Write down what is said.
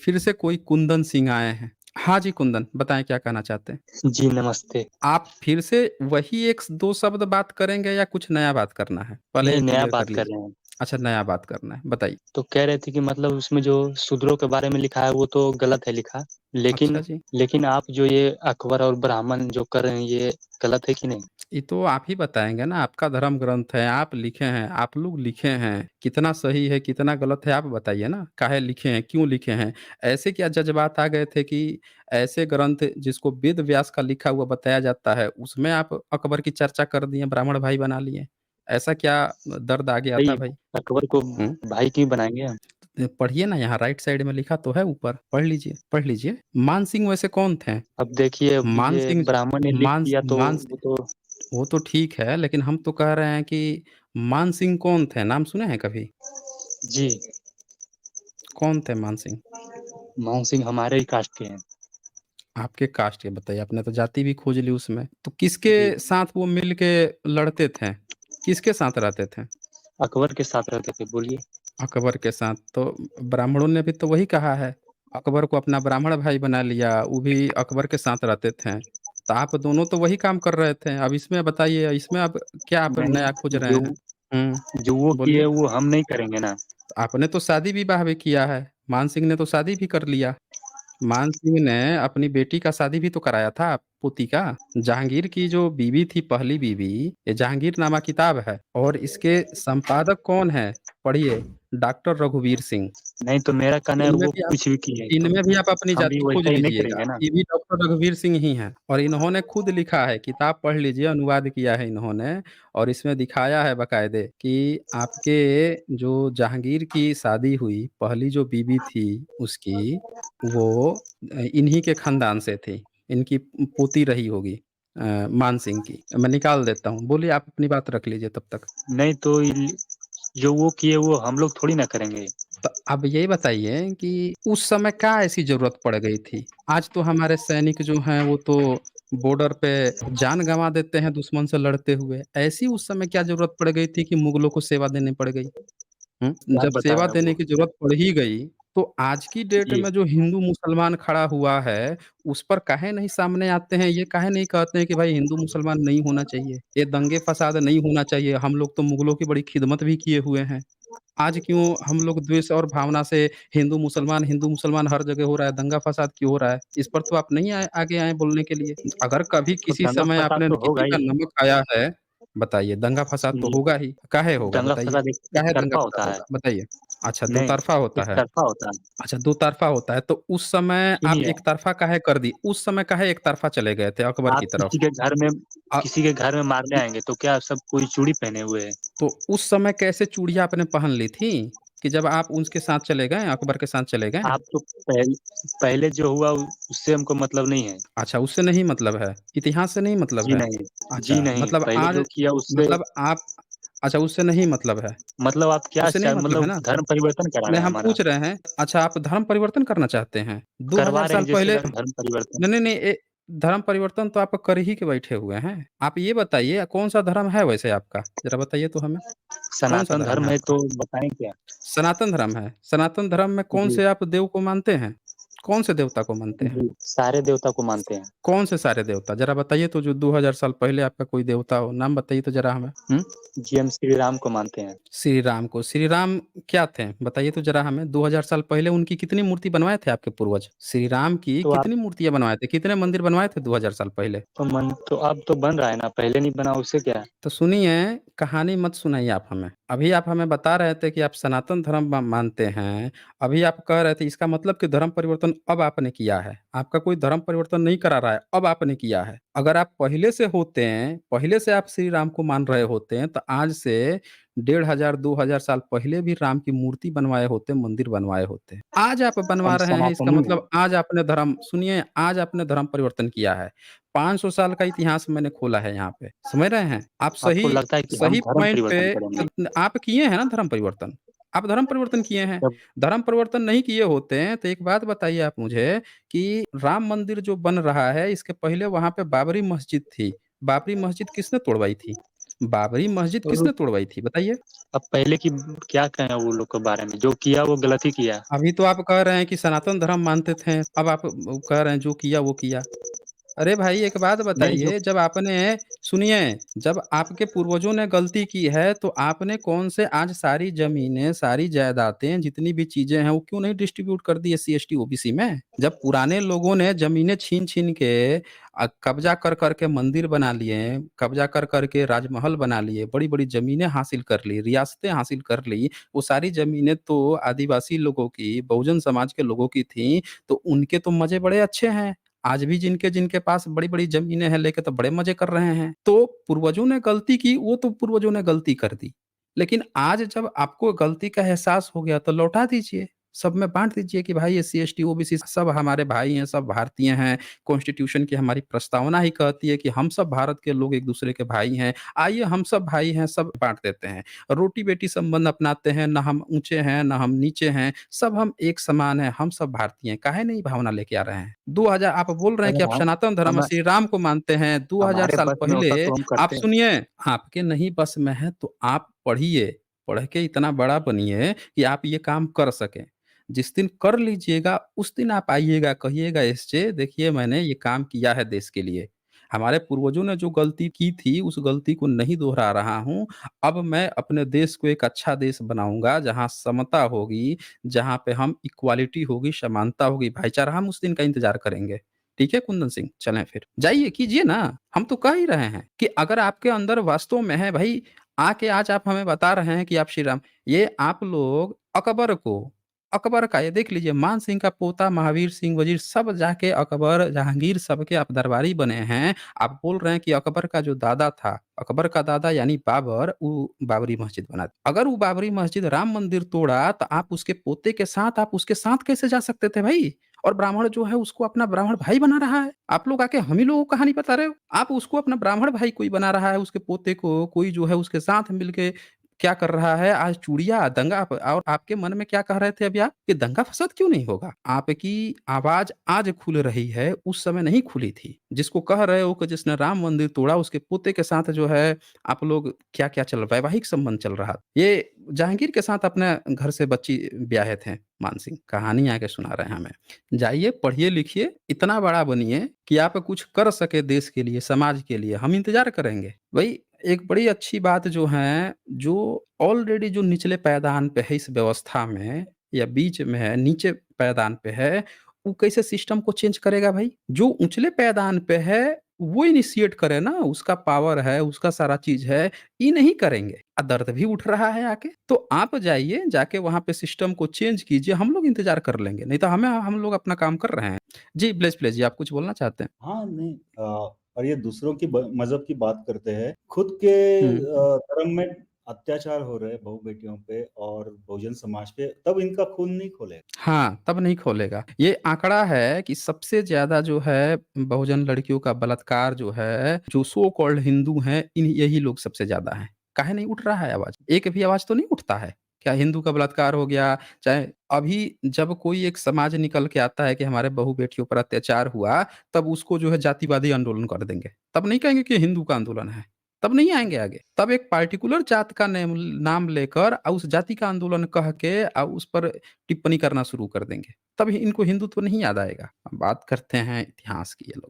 फिर से कोई कुंदन सिंह आए हैं। हाँ जी, कुंदन, बताएँ क्या कहना चाहते हैं? जी, नमस्ते। आप फिर से वही 1-2 शब्द बात करेंगे या कुछ नया बात करना है? पहले नहीं, ये नया क्लियर कर बात कर लीजिए। रहे हैं। अच्छा, नया बात करना है, बताइए। तो कह रहे थे कि मतलब उसमें जो शूद्रों के बारे में लिखा है वो तो गलत है लिखा। अच्छा लेकिन जी। लेकिन आप जो ये अकबर और ब्राह्मण जो कर रहे हैं ये गलत है कि नहीं? ये तो आप ही बताएँगे ना, आपका धर्म ग्रंथ है, आप लिखे हैं, आप लोग लिखे हैं, कितना सही है, कितना गलत है, आप बताइए ना, काहे लिखे हैं, क्यों लिखे हैं? ऐसे क्या जज़्बात आ गए थे कि ऐसे ग्रंथ जिसको वेद व्यास का लिखा हुआ बताया जाता है, उसमें आप अकबर की चर्चा कर दिए, ब्राह्मण भाई बना लिए? ऐसा क्या दर्द आ गया भाई था भाई? अकबर को हुँ? भाई क्यों बनाएँगे हम? पढ़िए ना, यहाँ राइट साइड में लिखा तो है ऊपर, पढ़ लीजिए, पढ़ लीजिए। मान सिंह वैसे कौन थे? अब देखिए अब मान ये सिंह ब्राह्मण ने लिख दिया तो मान वो तो वो तो ठीक है, लेकिन हम तो कह रहे हैं कि मान सिंह कौन थे? नाम सुने हैं कभी? जी, कौन थे मान सिंह? मान सिंह हमारे ही कास्ट के हैं। आपके कास्ट के बताइए, आपने तो जाति भी खोज ली उसमें। तो किसके जी, साथ वो मिल के लड़ते थे? किसके साथ रहते थे? अकबर के साथ रहते थे, बोलिए। अकबर के साथ। तो ब्राह्मणों ने भी तो वही कहा है, अकबर को अपना ब्राह्मण भाई बना लिया, वो भी अकबर के साथ रहते थे। तो आप दोनों तो वही काम कर रहे थे। अब इसमें बताइए, इसमें अब क्या आप नहीं, नया खोज रहे जो हैं? हुँ, जो वो किए बोलिए। वो हम नहीं करेंगे ना। आपने तो शादी-विवाह भी किया है, मान सिंह ने तो शादी भी कर लिया। मान सिंह ने अपनी बेटी का शादी भी तो कराया था, पोती का। जहांगीर की जो बीवी थी, पहली बीवी, ये जहांगीरनामा किताब है और इसके संपादक कौन है? पढ़िए, डॉक्टर रघुवीर सिंह। नहीं तो मेरा कहना है इनमें वो भी आप कुछ भी किए, तो इनमें भी आप अपनी हम भी जाति खोज वैसा ही नहीं लीजिएगा, करेंगे ना। ये भी डॉक्टर रघुवीर सिंह ही हैं और इन्होंने खुद लिखा है, किताब पढ़ लीजिए, अनुवाद किया है इन्होंने और इसमें दिखाया है बाकायदे कि आपके जो जहांगीर की शादी हुई, पहली जो बीवी थी उसकी, वो इन्हीं के खानदान से थी। इनकी पोती रही होगी मान सिंह की। मैं निकाल देता हूँ, बोलिए आप अपनी बात रख लीजिए तब तक। नहीं तो जो वो किए वो हम लोग थोड़ी ना करेंगे। तो अब यही बताइए कि उस समय क्या ऐसी ज़रूरत पड़ गई थी? आज तो हमारे सैनिक जो हैं वो तो बॉर्डर पे जान गँवा देते हैं दुश्मन से लड़ते हुए। ऐसी उस समय क्या ज़रूरत पड़ गई थी कि मुगलों को सेवा देनी पड़ गई? हुँ? क्या जब सेवा बताएँ देने वो। की ज़रूरत पड़ ही गई, तो आज की डेट जी, में जो हिंदू-मुसलमान खड़ा हुआ है, उस पर काहे नहीं सामने आते हैं? ये काहे नहीं कहते हैं कि भाई हिंदू-मुसलमान नहीं होना चाहिए, ये दंगे-फ़साद नहीं होना चाहिए, हम लोग तो मुगलों की बड़ी खिदमत भी किए हुए हैं। आज क्यों हम लोग द्वेष और भावना से हिंदू-मुसलमान हर जगह हो रहा है, दंगा-फ़साद क्यों हो रहा है? इस पर तो आप नहीं आए आगे आए बोलने के लिए। अगर कभी तो किसी दंगा समय फसाद आपने तो किसी होगा का ही। नमक खाया है, बताइए दंगा-फ़साद तो जी, होगा ही। काहे होगा दंगा बताइए? फसाद एक एक काहे तरफ़ा दंगा-फ़साद होता है। होगा? बताइए। अच्छा, दो नहीं, तरफ़ा होता एक है। तरफ़ा होता है। अच्छा, दो तरफ़ा होता है, तो उस समय आप सुनिए, एक तरफ़ा काहे कर दी? उस समय काहे एक तरफ़ा चले गए थे अकबर आप की तरफ? अ, किसी के घर में मारने आएँगे तो क्या सब कोई चूड़ी पहने हुए है? तो उस समय कैसे चूड़ियाँ आपने पहन ली थी, कि जब आप उसके साथ चले गए, अकबर के साथ चले गए? आप तो पहले जो हुआ उससे हमको मतलब नहीं है। अच्छा, उससे नहीं मतलब है, इतिहास से नहीं मतलब जी है। नहीं, जी अच्छा, नहीं, मतलब पहले आज जो किया उससे मतलब आप अच्छा उससे नहीं मतलब है, मतलब आप क्या उससे नहीं चा मतलब है मतलब ना? धर्म परिवर्तन करा रहे नहीं, हैं हम हमारा। पूछ रहे हैं अच्छा आप धर्म परिवर्तन करना चाहते हैं? 2000 करवा रहे साल हैं जैसे पहले धर्म परिवर्तन। नहीं, नहीं, नहीं धर्म परिवर्तन तो आप कर ही के बैठे हुए हैं। आप ये बताइए कौन-सा धर्म है वैसे आपका? ज़रा बताइए तो हमें, कौन-सा सनातन धर्म धर्म है है आपका? तो बताएँ क्या? सनातन धर्म है। सनातन धर्म में कौन जी, से आप देव को मानते हैं? कौन से देवता को मानते हैं? जी, सारे देवता को मानते हैं। कौन से सारे देवता? ज़रा बताइए तो जो 2000 साल पहले आपका कोई देवता हो, नाम बताइए तो ज़रा हमें? हुँ? जी, हम श्री राम को मानते हैं। श्री राम को। श्री राम क्या थे? बताइए तो ज़रा हमें 2000 साल पहले उनकी कितनी मूर्ति बनवाए थे आपके पूर्वज? श्री राम की तो आप कितनी मूर्तियाँ बनवाए थे? कितने मंदिर बनवाए थे 2000 साल पहले? तो अब तो बन रहा है ना, पहले नहीं बना उससे क्या है? तो सुनिए, कहानी मत सुनाइए आप हमें। अभी आप हमें बता रहे थे कि आप सनातन धर्म मानते हैं। अभी आप कह रहे थे इसका मतलब कि धर्म परिवर्तन अब आपने किया है। आपका कोई धर्म परिवर्तन नहीं करा रहा है, अब आपने किया है। अगर आप पहले से होते हैं, पहले से आप श्री राम को मान रहे होते हैं, तो आज से 1500 2000 साल पहले भी राम की मूर्ति बनवाए होते, मंदिर बनवाए होते। आज आप बनवा हम रहे हैं, इसका सनातनी हैं। मतलब आज आपने धर्म सुनिए, आज आपने धर्म परिवर्तन किया है। 500 साल का इतिहास मैंने खोला है यहाँ पे, समझ रहे हैं? आप आपको सही लगता है कि हम सही धर्म पॉइंट पे परिवर्तन करेंगे? आप किए हैं ना धर्म परिवर्तन? आप धर्म परिवर्तन किए हैं। जब धर्म परिवर्तन नहीं किए होते हैं, तो एक बात बताइए आप मुझे कि राम मंदिर जो बन रहा है, इसके पहले वहाँ पे बाबरी मस्जिद थी। बाबरी मस्जिद किसने तोड़वाई थी? बाबरी मस्जिद और किसने तोड़वाई थी बताइए? अब पहले की क्या कहें वो लोग के बारे में, जो किया वो गलत ही किया। अभी तो आप कह रहे हैं कि सनातन धर्म मानते थे, अब आप कह रहे हैं जो किया वो किया। अरे भाई एक बात नहीं जो बताइए, जब आपने सुनिए, जब आपके पूर्वजों ने गलती की है तो आपने कौन से आज सारी ज़मीनें, सारी जायदादें, जितनी भी चीज़ें हैं वो क्यों नहीं डिस्ट्रीब्यूट कर दी एससी, एसटी, ओबीसी में? जब पुराने लोगों ने ज़मीनें छीन-छीन के कब्ज़ा कर के मंदिर बना लिए, कब्ज़ा कर के राजमहल बना लिए, बड़ी-बड़ी ज़मीनें हासिल कर ली, रियासतें हासिल कर ली, वो सारी ज़मीनें तो आदिवासी लोगों की, बहुजन समाज के लोगों की थी, तो उनके तो मज़े बड़े अच्छे हैं। आज भी जिनके जिनके पास बड़ी-बड़ी ज़मीनें हैं लेके तो बड़े मज़े कर रहे हैं। तो पूर्वजों ने गलती की, वो तो पूर्वजों ने गलती कर दी। लेकिन आज जब आपको गलती का एहसास हो गया तो लौटा दीजिए। सब में बाँट दीजिए कि भाई एससी, एसटी, ओबीसी सब हमारे भाई हैं, सब भारतीय हैं। कॉन्स्टिट्यूशन की हमारी प्रस्तावना ही कहती है कि हम सब भारत के लोग एक-दूसरे के भाई हैं। आइए हम सब भाई हैं, सब बाँट देते हैं। रोटी-बेटी संबंध अपनाते हैं, ना हम ऊँचे हैं, ना हम नीचे हैं, सब हम एक समान हैं, हम सब भारतीय हैं। काहे नहीं भावना लेके आ रहे हैं? 2000 आप बोल रहे हैं कि अगर आप सनातन धर्म में हम श्री राम को मानते हैं, 2000 हमारे साल बस में पहले होता तो हम आप करते। सुनिए, आपके नहीं बस में है तो आप पढ़िए, पढ़ के इतना बड़ा बनिए कि आप ये काम कर सकें। जिस दिन कर लीजिएगा, उस दिन आप आइएगा, कहिएगा एसजे देखिए मैंने ये काम किया है देश के लिए। हमारे पूर्वजों ने जो गलती की थी, उस गलती को नहीं दोहरा रहा हूँ। अब मैं अपने देश को एक अच्छा देश बनाऊँगा, जहाँ समता होगी, जहाँ पे हम इक्वालिटी होगी, समानता होगी, भाईचारा हम उस दिन का इंतज़ार करेंगे। ठीक है कुंदन सिंह, चलें फिर। जाइए कीजिए ना, हम तो कह ही रहे हैं कि अगर आपके अंदर वास्तव में है भई, आके आज आप हमें बता रहे हैं कि आप श्री राम ये आप लोग अकबर का ये देख लीजिए मान सिंह का पोता महावीर सिंह वज़ीर सब जाके अकबर, जहांगीर सबके आप दरबारी बने हैं। आप बोल रहे हैं कि अकबर का जो दादा था, अकबर का दादा यानी बाबर, वो बाबरी मस्जिद बना अगर वो बाबरी मस्जिद राम मंदिर तोड़ा, तो आप उसके पोते के साथ आप उसके साथ कैसे जा सकते थे भई? और ब्राह्मण जो है उसको अपना ब्राह्मण भाई बना रहा है। आप लोग आके हम ही लोगों को कहानी बता रहे हो। आप उसको अपना ब्राह्मण भाई कोई बना रहा है, उसके पोते को कोई जो है उसके साथ मिलके क्या कर रहा है आज चूड़िया दंगा और आपके मन में क्या कह रहे थे अभी आप कि दंगा फसाद क्यों नहीं होगा? आपकी आवाज़ आज खुल रही है, उस समय नहीं खुली थी। जिसको कह रहे हो कि जिसने राम मंदिर तोड़ा उसके पोते के साथ जो है आप लोग क्या-क्या चल वैवाहिक संबंध चल रहा। ये जहांगीर के साथ अपने घर से बच्ची ब्याहे थे मान सिंह, कहानी आके सुना रहे हैं हमें। जाइए पढ़िए-लिखिए, इतना बड़ा बनिए कि आप कुछ कर सके देश के लिए, समाज के लिए, हम इंतज़ार करेंगे। भई एक बड़ी अच्छी बात जो है, जो ऑलरेडी जो निचले पायदान पे है इस व्यवस्था में या बीच में है, नीचे पायदान पे है, वो कैसे सिस्टम को चेंज करेगा भाई? जो ऊँचले पायदान पे है, वो इनिशिएट करे ना, उसका पावर है, उसका सारा चीज़ है, ये नहीं करेंगे। दर्द भी उठ रहा है आके, तो आप जाइए, जाके वहाँ पे सिस्टम को चेंज कीजिए, हम लोग इंतज़ार कर लेंगे, नहीं तो हम लोग अपना काम कर रहे हैं। जी, प्लीज़ जी, आप कुछ बोलना चाहते हैं? हाँ, नहीं और ये दूसरों की ब मज़हब की बात करते हैं। खुद के हुँ। धर्म में अत्याचार हो रहे हैं बहू-बेटियों पे और बहुजन समाज पे, तब इनका खून नहीं खोलेगा। हाँ, तब नहीं खोलेगा। ये आंकड़ा है कि सबसे ज़्यादा जो है बहुजन लड़कियों का बलात्कार जो है, जो सो कॉल्ड हिंदू हैं, यही लोग सबसे ज़्यादा हैं। काहे नहीं उठ रहा है आवाज़? एक भी आवाज़ तो नहीं उठता है? क्या हिंदू का बलात्कार हो गया, चाहे अभी जब कोई एक समाज निकल के आता है कि हमारे बहू-बेटियों पर अत्याचार हुआ, तब उसको जो है जातिवादी आंदोलन कर देंगे। तब नहीं कहेंगे कि हिंदू का आंदोलन है। तब नहीं आएँगे आगे। तब एक पार्टिकुलर जात का नाम लेकर उस जाति का आंदोलन कह के उस पर टिप्पणी करना शुरू कर देंगे। तब इनको हिंदुत्व नहीं याद आएगा। अब बात करते हैं इतिहास की ये लोग।